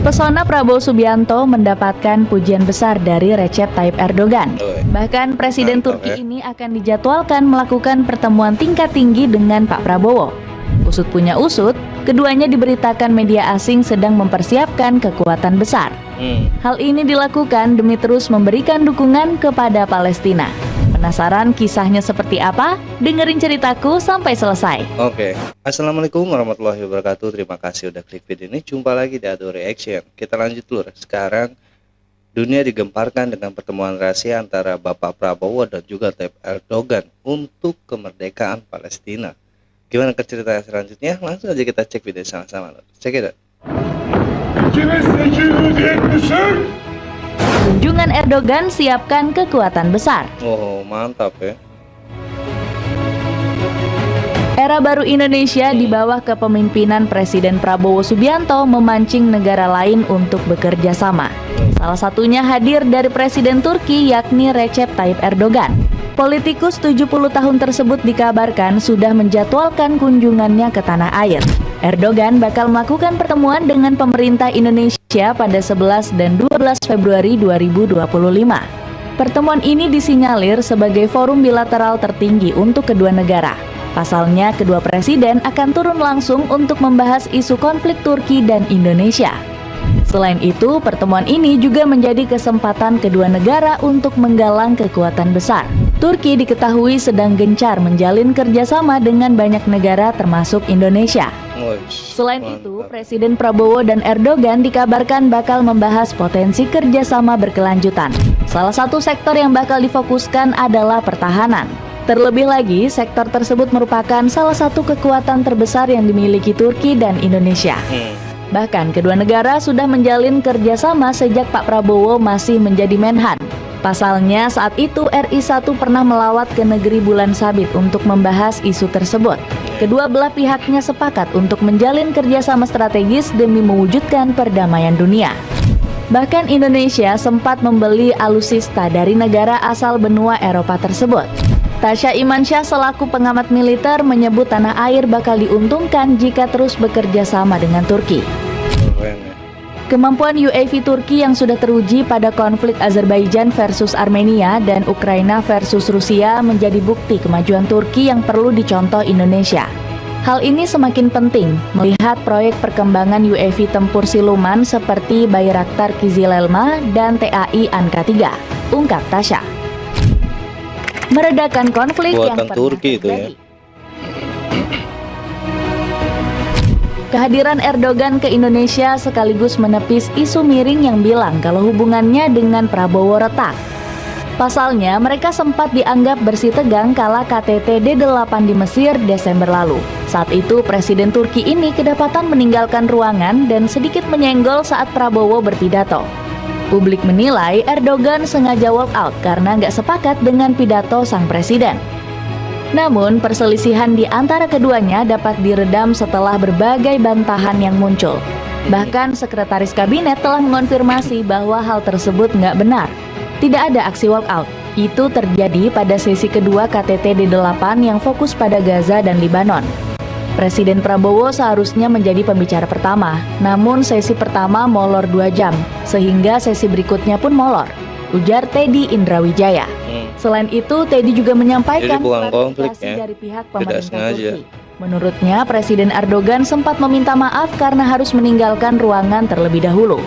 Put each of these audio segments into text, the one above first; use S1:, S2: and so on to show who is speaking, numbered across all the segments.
S1: Pesona Prabowo Subianto mendapatkan pujian besar dari Recep Tayyip Erdogan. Bahkan Presiden Turki ini akan dijadwalkan melakukan pertemuan tingkat tinggi dengan Pak Prabowo. Usut punya usut, keduanya diberitakan media asing sedang mempersiapkan kekuatan besar. Hal ini dilakukan demi terus memberikan dukungan kepada Palestina. Penasaran kisahnya seperti apa? Dengerin ceritaku sampai selesai.
S2: Oke. Assalamualaikum warahmatullahi wabarakatuh. Terima kasih udah klik video ini. Jumpa lagi di Ado Reaction. Kita lanjut lur. Sekarang dunia digemparkan dengan pertemuan rahasia antara Bapak Prabowo dan juga Tayyip Erdogan untuk kemerdekaan Palestina. Gimana ke cerita selanjutnya? Langsung aja kita cek video sama-sama lur. Cek it out.
S3: 2873.
S1: Kunjungan Erdogan siapkan kekuatan besar.
S2: Oh, mantap ya.
S1: Era baru Indonesia di bawah kepemimpinan Presiden Prabowo Subianto memancing negara lain untuk bekerja sama. Salah satunya hadir dari Presiden Turki yakni Recep Tayyip Erdogan. Politikus 70 tahun tersebut dikabarkan sudah menjadwalkan kunjungannya ke tanah air. Erdogan bakal melakukan pertemuan dengan pemerintah Indonesia pada 11 dan 12 Februari 2025. Pertemuan ini disinyalir sebagai forum bilateral tertinggi untuk kedua negara. Pasalnya, kedua presiden akan turun langsung untuk membahas isu konflik Turki dan Indonesia. Selain itu, pertemuan ini juga menjadi kesempatan kedua negara untuk menggalang kekuatan besar. Turki diketahui sedang gencar menjalin kerjasama dengan banyak negara termasuk Indonesia. Selain itu, Presiden Prabowo dan Erdogan dikabarkan bakal membahas potensi kerjasama berkelanjutan. Salah satu sektor yang bakal difokuskan adalah pertahanan. Terlebih lagi, sektor tersebut merupakan salah satu kekuatan terbesar yang dimiliki Turki dan Indonesia. Bahkan kedua negara sudah menjalin kerjasama sejak Pak Prabowo masih menjadi Menhan. Pasalnya saat itu RI 1 pernah melawat ke negeri Bulan Sabit untuk membahas isu tersebut. Kedua belah pihaknya sepakat untuk menjalin kerjasama strategis demi mewujudkan perdamaian dunia. Bahkan Indonesia sempat membeli alutsista dari negara asal benua Eropa tersebut. Tasya Imansyah selaku pengamat militer menyebut tanah air bakal diuntungkan jika terus bekerja sama dengan Turki. Kemampuan UAV Turki yang sudah teruji pada konflik Azerbaijan versus Armenia dan Ukraina versus Rusia menjadi bukti kemajuan Turki yang perlu dicontoh Indonesia. Hal ini semakin penting melihat proyek perkembangan UAV tempur siluman seperti Bayraktar Kizilelma dan TAI Anka-3, ungkap Tasya. Meredakan konflik
S2: buatan
S1: yang pernah
S2: Turki itu
S1: terjadi.
S2: ya.
S1: Kehadiran Erdogan ke Indonesia sekaligus menepis isu miring yang bilang kalau hubungannya dengan Prabowo retak. Pasalnya, mereka sempat dianggap bersih tegang kala KTT D8 di Mesir Desember lalu. Saat itu, Presiden Turki ini kedapatan meninggalkan ruangan dan sedikit menyenggol saat Prabowo berpidato. Publik menilai Erdogan sengaja walk out karena nggak sepakat dengan pidato sang presiden. Namun, perselisihan di antara keduanya dapat diredam setelah berbagai bantahan yang muncul. Bahkan, Sekretaris Kabinet telah mengonfirmasi bahwa hal tersebut nggak benar. Tidak ada aksi walkout. Itu terjadi pada sesi kedua KTT D8 yang fokus pada Gaza dan Libanon. Presiden Prabowo seharusnya menjadi pembicara pertama, namun sesi pertama molor 2 jam, sehingga sesi berikutnya pun molor, ujar Teddy Indrawijaya. Selain itu, Teddy juga menyampaikan klarifikasi dari pihak pemerintah Turki. Menurutnya, Presiden Erdogan sempat meminta maaf karena harus meninggalkan ruangan terlebih dahulu.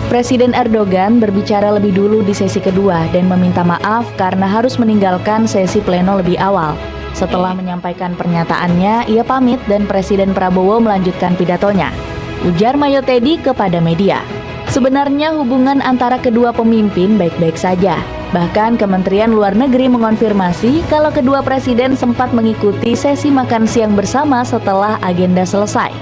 S1: Presiden Erdogan berbicara lebih dulu di sesi kedua dan meminta maaf karena harus meninggalkan sesi pleno lebih awal. Setelah menyampaikan pernyataannya, ia pamit dan Presiden Prabowo melanjutkan pidatonya, ujar Mayo Teddy kepada media. Sebenarnya hubungan antara kedua pemimpin baik-baik saja. Bahkan Kementerian Luar Negeri mengonfirmasi kalau kedua presiden sempat mengikuti sesi makan siang bersama setelah agenda selesai.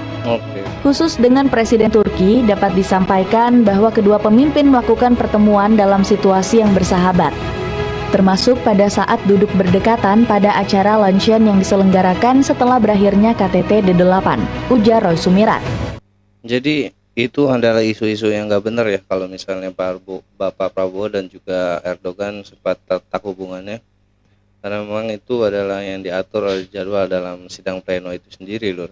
S1: Khusus dengan Presiden Turki, dapat disampaikan bahwa kedua pemimpin melakukan pertemuan dalam situasi yang bersahabat, termasuk pada saat duduk berdekatan pada acara luncheon yang diselenggarakan setelah berakhirnya KTT D8, ujar Roy Sumirat.
S2: Jadi itu adalah isu-isu yang nggak benar ya kalau misalnya Bapak Prabowo dan juga Erdogan sempat retak hubungannya, karena memang itu adalah yang diatur oleh jadwal dalam sidang pleno itu sendiri lur.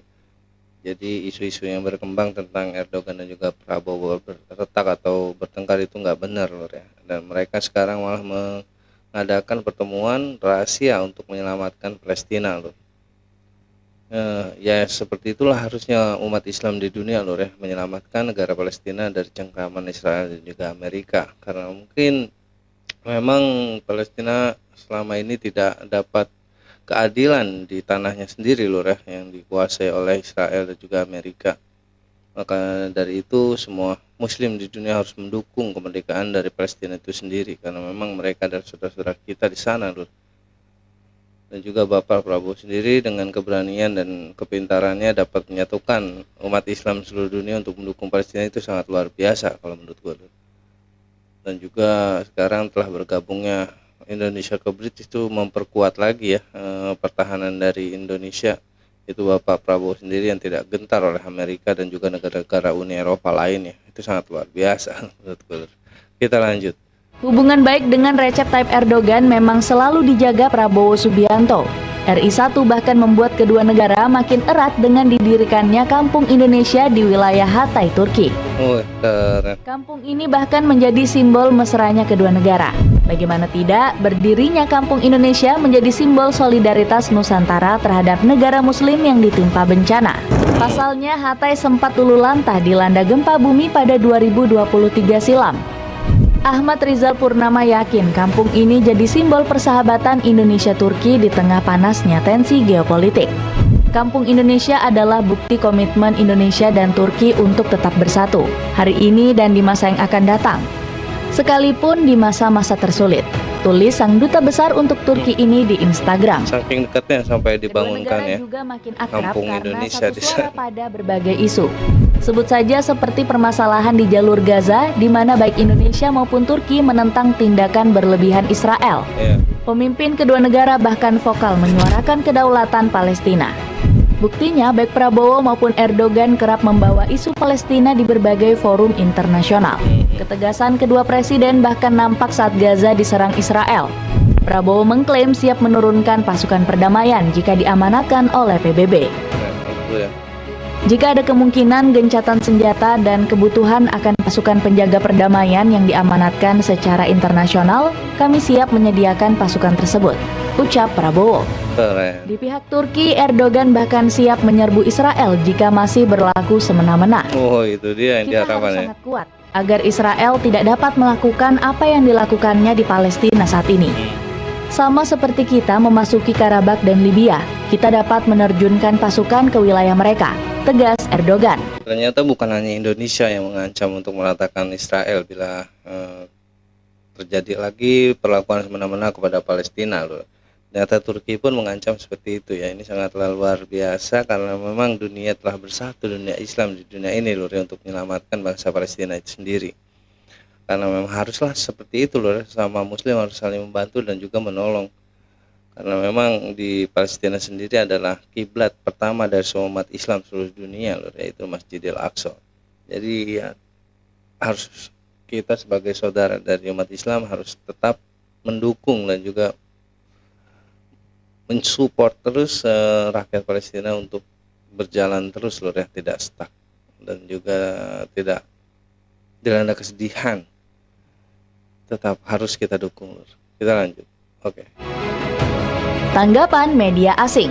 S2: Jadi isu-isu yang berkembang tentang Erdogan dan juga Prabowo retak atau bertengkar itu nggak benar Lur ya. Dan mereka sekarang malah mengadakan pertemuan rahasia untuk menyelamatkan Palestina Lur. Ya seperti itulah harusnya umat Islam di dunia Lur ya, menyelamatkan negara Palestina dari cengkraman Israel dan juga Amerika. Karena mungkin memang Palestina selama ini tidak dapat keadilan di tanahnya sendiri Lur ya, yang dikuasai oleh Israel dan juga Amerika. Maka dari itu semua muslim di dunia harus mendukung kemerdekaan dari Palestina itu sendiri, karena memang mereka adalah saudara-saudara kita di sana Lur. Dan juga Bapak Prabowo sendiri dengan keberanian dan kepintarannya dapat menyatukan umat Islam seluruh dunia untuk mendukung Palestina, itu sangat luar biasa kalau menurut gue. Dan juga sekarang telah bergabungnya Indonesia ke BRICS itu memperkuat lagi ya pertahanan dari Indonesia. Itu Bapak Prabowo sendiri yang tidak gentar oleh Amerika dan juga negara-negara Uni Eropa lainnya. Itu sangat luar biasa menurut gue. Kita lanjut.
S1: Hubungan baik dengan Recep Tayyip Erdogan memang selalu dijaga Prabowo Subianto. RI1 bahkan membuat kedua negara makin erat dengan didirikannya Kampung Indonesia di wilayah Hatay, Turki.
S2: Keren.
S1: Kampung ini bahkan menjadi simbol mesranya kedua negara. Bagaimana tidak, berdirinya Kampung Indonesia menjadi simbol solidaritas Nusantara terhadap negara muslim yang ditimpa bencana. Pasalnya, Hatay sempat luluh lantah dilanda gempa bumi pada 2023 silam. Ahmad Rizal Purnama yakin kampung ini jadi simbol persahabatan Indonesia-Turki di tengah panasnya tensi geopolitik. Kampung Indonesia adalah bukti komitmen Indonesia dan Turki untuk tetap bersatu, hari ini dan di masa yang akan datang. Sekalipun di masa-masa tersulit, tulis sang duta besar untuk Turki ini di Instagram.
S2: Saking dekatnya sampai dibangunkan ya
S1: juga makin akrab
S2: Kampung
S1: karena
S2: Indonesia
S1: satu
S2: di
S1: suara
S2: sana.
S1: pada berbagai isu. Sebut saja seperti permasalahan di jalur Gaza, di mana baik Indonesia maupun Turki menentang tindakan berlebihan Israel. Pemimpin kedua negara bahkan vokal menyuarakan kedaulatan Palestina. Buktinya, baik Prabowo maupun Erdogan kerap membawa isu Palestina di berbagai forum internasional. Ketegasan kedua presiden bahkan nampak saat Gaza diserang Israel. Prabowo mengklaim siap menurunkan pasukan perdamaian jika diamanatkan oleh PBB. Jika ada kemungkinan gencatan senjata dan kebutuhan akan pasukan penjaga perdamaian yang diamanatkan secara internasional, kami siap menyediakan pasukan tersebut, ucap Prabowo.
S2: Keren.
S1: Di pihak Turki, Erdogan bahkan siap menyerbu Israel jika masih berlaku semena-mena.
S2: Oh, itu dia yang
S1: Kita harus
S2: diharapkan ya.
S1: sangat kuat agar Israel tidak dapat melakukan apa yang dilakukannya di Palestina saat ini. Sama seperti kita memasuki Karabakh dan Libya, kita dapat menerjunkan pasukan ke wilayah mereka, tegas Erdogan.
S2: Ternyata bukan hanya Indonesia yang mengancam untuk meratakan Israel bila terjadi lagi perlakuan semena-mena kepada Palestina loh. Ternyata Turki pun mengancam seperti itu ya. Ini sangatlah luar biasa karena memang dunia telah bersatu, dunia Islam di dunia ini loh ya, untuk menyelamatkan bangsa Palestina itu sendiri. Karena memang haruslah seperti itu loh, sama Muslim harus saling membantu dan juga menolong. Karena memang di Palestina sendiri adalah kiblat pertama dari semua umat Islam seluruh dunia loh, yaitu Masjidil Aqsa. Jadi ya harus kita sebagai saudara dari umat Islam harus tetap mendukung dan juga mensupport terus rakyat Palestina untuk berjalan terus loh ya, tidak stuck dan juga tidak dilanda kesedihan. Tetap harus kita dukung loh. Kita lanjut. Oke.
S1: Tanggapan media asing.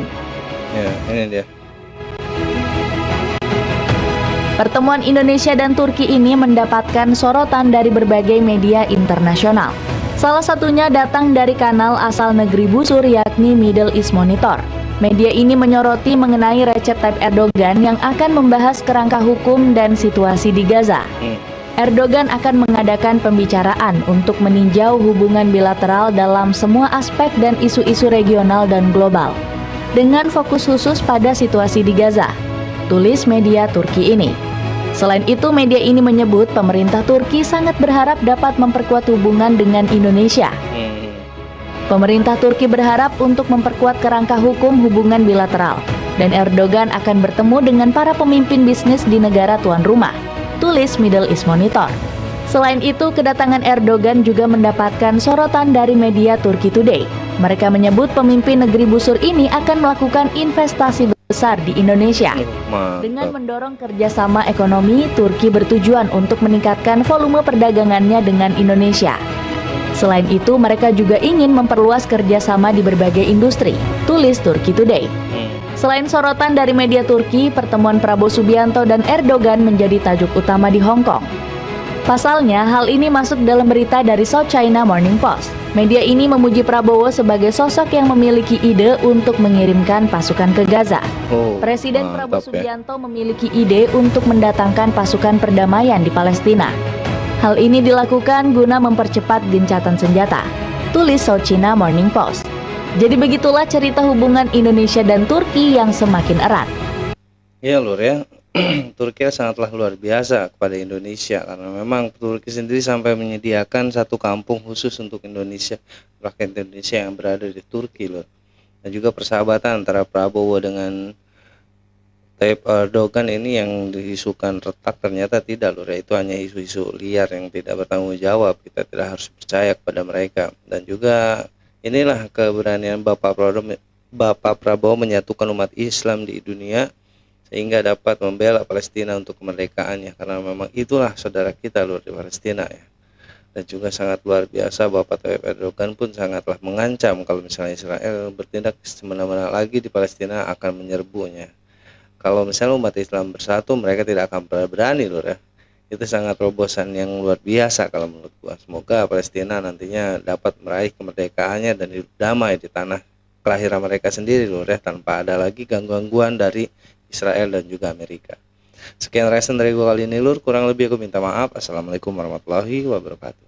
S2: Ya, ini dia.
S1: Pertemuan Indonesia dan Turki ini mendapatkan sorotan dari berbagai media internasional. Salah satunya datang dari kanal asal negeri busur yakni Middle East Monitor. Media ini menyoroti mengenai Recep Tayyip Erdogan yang akan membahas kerangka hukum dan situasi di Gaza. Erdogan akan mengadakan pembicaraan untuk meninjau hubungan bilateral dalam semua aspek dan isu-isu regional dan global, dengan fokus khusus pada situasi di Gaza, tulis media Turki ini. Selain itu, media ini menyebut pemerintah Turki sangat berharap dapat memperkuat hubungan dengan Indonesia. Pemerintah Turki berharap untuk memperkuat kerangka hukum hubungan bilateral, dan Erdogan akan bertemu dengan para pemimpin bisnis di negara tuan rumah, tulis Middle East Monitor. Selain itu, kedatangan Erdogan juga mendapatkan sorotan dari media Turki Today. Mereka menyebut pemimpin negeri busur ini akan melakukan investasi besar di Indonesia. Dengan
S2: Mantap.
S1: mendorong kerjasama ekonomi, Turki bertujuan untuk meningkatkan volume perdagangannya dengan Indonesia. Selain itu, mereka juga ingin memperluas kerjasama di berbagai industri, tulis Turki Today. Selain sorotan dari media Turki, pertemuan Prabowo Subianto dan Erdogan menjadi tajuk utama di Hong Kong. Pasalnya, hal ini masuk dalam berita dari South China Morning Post. Media ini memuji Prabowo sebagai sosok yang memiliki ide untuk mengirimkan pasukan ke Gaza. Presiden Prabowo Subianto memiliki ide untuk mendatangkan pasukan perdamaian di Palestina. Hal ini dilakukan guna mempercepat gencatan senjata, tulis South China Morning Post. Jadi begitulah cerita hubungan Indonesia dan Turki yang semakin erat.
S2: Ya Lur ya, Turki sangatlah luar biasa kepada Indonesia karena memang Turki sendiri sampai menyediakan satu kampung khusus untuk Indonesia, rakyat Indonesia yang berada di Turki Lur. Dan juga persahabatan antara Prabowo dengan Tayyip Erdogan ini yang diisukan retak ternyata tidak Lur, itu hanya isu-isu liar yang tidak bertanggung jawab. Kita tidak harus percaya kepada mereka. Dan juga inilah keberanian Bapak Prabowo menyatukan umat Islam di dunia sehingga dapat membela Palestina untuk kemerdekaannya, karena memang itulah saudara kita Lur di Palestina ya. Dan juga sangat luar biasa Bapak Tayyip Erdogan pun sangatlah mengancam kalau misalnya Israel bertindak semena-mena lagi di Palestina akan menyerbunya. Kalau misalnya umat Islam bersatu, mereka tidak akan berani Lur ya. Itu sangat terobosan yang luar biasa kalau menurut gua. Semoga Palestina nantinya dapat meraih kemerdekaannya dan hidup damai di tanah kelahiran mereka sendiri Lur ya, tanpa ada lagi gangguan dari Israel dan juga Amerika. Sekian reaction dari gue kali ini Lur, kurang lebih aku minta maaf. Assalamualaikum warahmatullahi wabarakatuh.